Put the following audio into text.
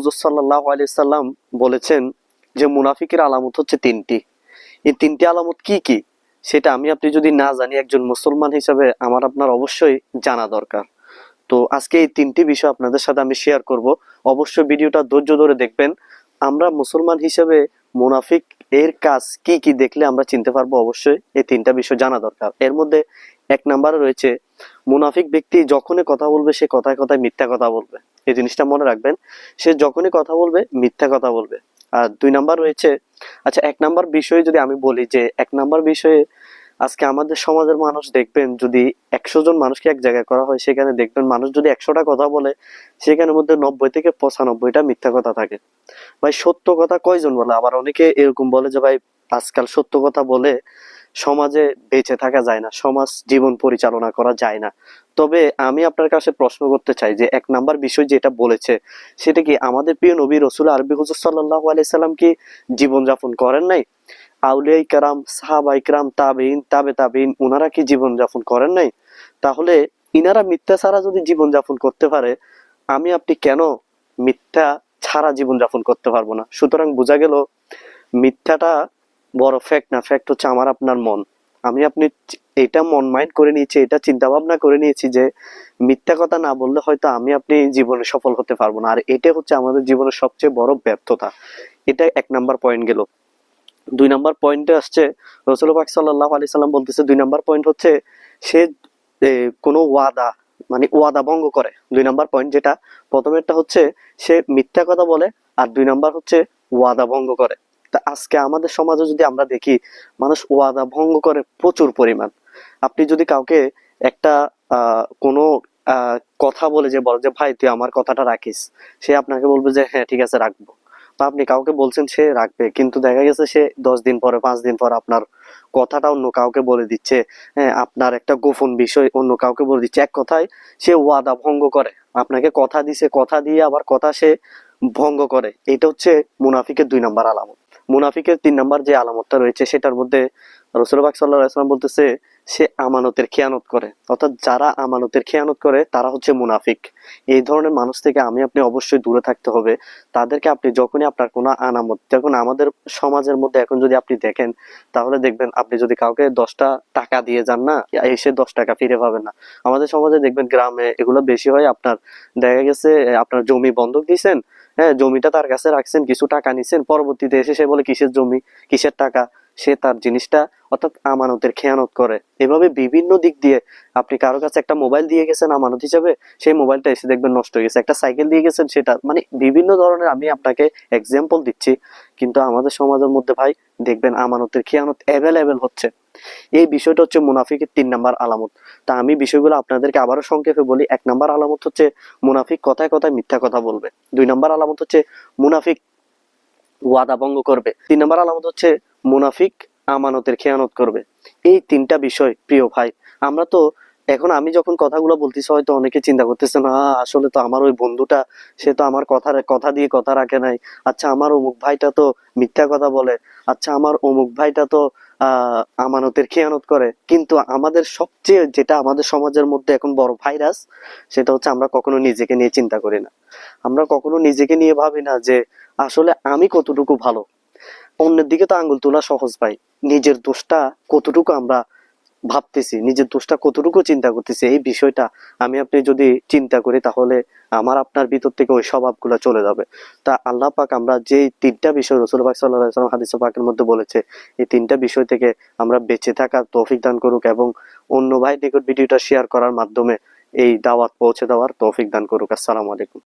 হুজুর সাল্লাল্লাহু আলাইহি সাল্লাম বলেছেন যে মুনাফিকের আলামত হচ্ছে তিনটি। এই তিনটি আলামত কি কি সেটা আমি আপনি যদি না জানি, একজন মুসলমান হিসাবে আমার আপনার অবশ্যই জানা দরকার। তো আজকে এই তিনটি বিষয় আপনাদের সাথে আমি শেয়ার করব। অবশ্যই ভিডিওটা ধৈর্য ধরে দেখবেন। আমরা মুসলমান হিসেবে মুনাফিক এর কাজ কি কি দেখলে আমরা চিনতে পারবো, অবশ্যই এই তিনটা বিষয় জানা দরকার। এর মধ্যে এক নম্বরে রয়েছে মুনাফিক ব্যক্তি যখনই কথা বলবে সে কথায় কথায় মিথ্যা কথা বলবে। এই জিনিসটা মনে রাখবেন, সে যখনই কথা বলবে মিথ্যা কথা বলবে। আর দুই নাম্বার রয়েছে, আচ্ছা এক নাম্বার বিষয়ে যদি আমি বলি যে এক নাম্বার বিষয়ে আজকে আমাদের সমাজের মানুষ দেখবেন, যদি 100 জন মানুষকে এক জায়গায় করা হয় সেখানে দেখবেন মানুষ যদি 100টা কথা বলে সেখানের মধ্যে 90 থেকে 95টা মিথ্যা কথা থাকে। ভাই সত্য কথা কয়জন বলে? আবার অনেকে এরকম বলে যে ভাই আজকাল সত্য কথা বলে সমাজে বেঁচে থাকা যায় না, সমাজ জীবন পরিচালনা করা যায় না। তবে আমি আপনার কাছে প্রশ্ন করতে চাই যে এক নাম্বার বিষয় যেটা বলেছে সেটা কি আমাদের প্রিয় নবী রাসূল আরবি হুজুর সাল্লাল্লাহু আলাইহি সাল্লাম কি জীবন যাপন করেন নাই? আউলিয়া ইকরাম, সাহাবা ইকরাম, তাবেঈন, তাবেঈন ওনারা কি জীবন যাপন করেন নাই? তাহলে ইনারা মিথ্যা ছাড়া যদি জীবন যাপন করতে পারে, আমি আপনি কেন মিথ্যা ছাড়া জীবন যাপন করতে পারবো না? সুতরাং বোঝা গেল মিথ্যাটা বড় ফ্যাক্ট না, ফ্যাক্ট হচ্ছে আমার আপনার মন। আমি আপনি এটা মন মাইন্ড করে নিয়েছি, এটা চিন্তা ভাবনা করে নিয়েছি যে মিথ্যা কথা না বললে হয়তো আমি আপনি জীবনে সফল হতে পারবো না, আর এটা হচ্ছে আমাদের জীবনের সবচেয়ে বড় ব্যর্থতা। এটা এক নাম্বার পয়েন্ট গেল। দুই নাম্বার পয়েন্টে আসছে রাসূল পাক সাল্লাল্লাহু আলাইহি সাল্লাম বলতেছে, দুই নাম্বার পয়েন্ট হচ্ছে সে কোনো ওয়াদা মানে ওয়াদা ভঙ্গ করে। দুই নাম্বার পয়েন্ট যেটা, প্রথমেরটা হচ্ছে সে মিথ্যা কথা বলে, আর দুই নাম্বার হচ্ছে ওয়াদা ভঙ্গ করে। তা আজকে আমাদের সমাজে যদি আমরা দেখি মানুষ ওয়াদা ভঙ্গ করে প্রচুর পরিমাণ। আপনি যদি কাউকে একটা কোনো কথা বলে যে বলে যে ভাই তুই আমার কথাটা রাখিস, সে আপনাকে বলবে যে হ্যাঁ ঠিক আছে রাখবো। বা আপনি কাউকে বলছেন সে রাখবে, কিন্তু দেখা গেছে সে 10 দিন পরে 5 দিন পর আপনার কথাটা অন্য কাউকে বলে দিচ্ছে। হ্যাঁ, আপনার একটা গোপন বিষয় অন্য কাউকে বলে দিচ্ছে। এক কথায় সে ওয়াদা ভঙ্গ করে। আপনাকে কথা দিছে, কথা দিয়ে আবার কথা সে ভঙ্গ করে। এটা হচ্ছে মুনাফিকের 2 নাম্বার আলামত। মুনাফিকের 3 নাম্বার যে আলামতটা রয়েছে সেটার মধ্যে রাসূল পাক সাল্লাল্লাহু আলাইহি ওয়াসাল্লাম বলতেছে সে আমানতের খেয়ানত করে। অর্থাৎ যারা আমানতের খেয়ানত করে তারা হচ্ছে মুনাফিক। এই ধরনের মানুষ থেকে আমি আপনি অবশ্যই দূরে থাকতে হবে। তাদেরকে আপনি যখনই আপনার কোনো আনামত, দেখুন আমাদের সমাজের মধ্যে এখন যদি আপনি দেখেন তাহলে দেখবেন আপনি যদি কাউকে 10টা টাকা দিয়ে যান না, এসে 10 টাকা ফিরে পাবেন না। আমাদের সমাজে দেখবেন গ্রামে এগুলো বেশি হয়। আপনার দেখা গেছে আপনার জমি বন্ধক দিয়েছেন, হ্যাঁ জমিটা তার কাছে রাখছেন, কিছু টাকা নিছেন, পরবর্তীতে এসে সে বলে কিসের জমি, কিসের টাকা, সে তার জিনিসটা অর্থাৎ আমানতের খেয়ানত করে। এভাবে বিভিন্ন দিক দিয়ে আপনি কারো কাছে একটা মোবাইল দিয়ে গেছেন আমানত হিসেবে, সেই মোবাইলটা এসে দেখবেন নষ্ট হয়ে গেছে। একটা সাইকেল দিয়ে গেছেন, সেটা মানে বিভিন্ন ধরনের আমি আপনাকে এক্সাম্পল দিচ্ছি। কিন্তু আমাদের সমাজের মধ্যে ভাই দেখবেন আমানতের খেয়ানত অ্যাভেলেবেল হচ্ছে। এই বিষয়টা হচ্ছে মুনাফিকের 3 নাম্বার আলামত। তা আমি বিষয়গুলো আপনাদেরকে আবারও সংক্ষেপে বলি। 1 নাম্বার আলামত হচ্ছে মুনাফিক কথায় কথায় মিথ্যা কথা বলবে। 2 নাম্বার আলামত হচ্ছে মুনাফিক ওয়াদা ভঙ্গ করবে। 3 নাম্বার আলামত হচ্ছে মুনাফিক আমানতের খেয়ানত করবে। এই 3টা বিষয় প্রিয় ভাই, আমরা তো এখন আমি যখন কথাগুলো বলতেছি হয়তো অনেকে চিন্তা করতেছে না আসলে তো আমার ওই বন্ধুটা সে তো আমার কথা দিয়ে কথা রাখে নাই, আচ্ছা আমার অমুক ভাইটা তো মিথ্যা কথা বলে, আচ্ছা আমার অমুক ভাইটা তো আমানতের খেয়ানত করে। কিন্তু আমাদের সবচেয়ে যেটা আমাদের সমাজের মধ্যে এখন বড় ভাইরাস, সেটা হচ্ছে আমরা কখনো নিজেকে নিয়ে চিন্তা করি না। আমরা কখনো নিজেকে নিয়ে ভাবি না যে আসলে আমি কতটুকু ভালো। অন্যের দিকে তো আঙ্গুল তোলা সহজ ভাই, নিজের দোষটা কতটুকু আমরা ভাবতেছি, নিজের দোষটা কতটুকু চিন্তা করতেছি, এই বিষয়টা আমি আপনি যদি চিন্তা করি তাহলে আমার আপনার ভিতর থেকে ওই স্বভাবগুলো চলে যাবে। তা আল্লাহ পাক আমরা যে 3টা বিষয় রাসূল পাক সাল্লাল্লাহু আলাইহি ওয়াসাল্লাম হাদিস পাকের মধ্যে বলেছে, এই 3টা বিষয় থেকে আমরা বেঁচে থাকার তৌফিক দান করুক, এবং অন্য ভাইয়ের নিকট ভিডিওটা শেয়ার করার মাধ্যমে এই দাওয়াত পৌঁছে দেওয়ার তৌফিক দান করুক। আসসালামু আলাইকুম।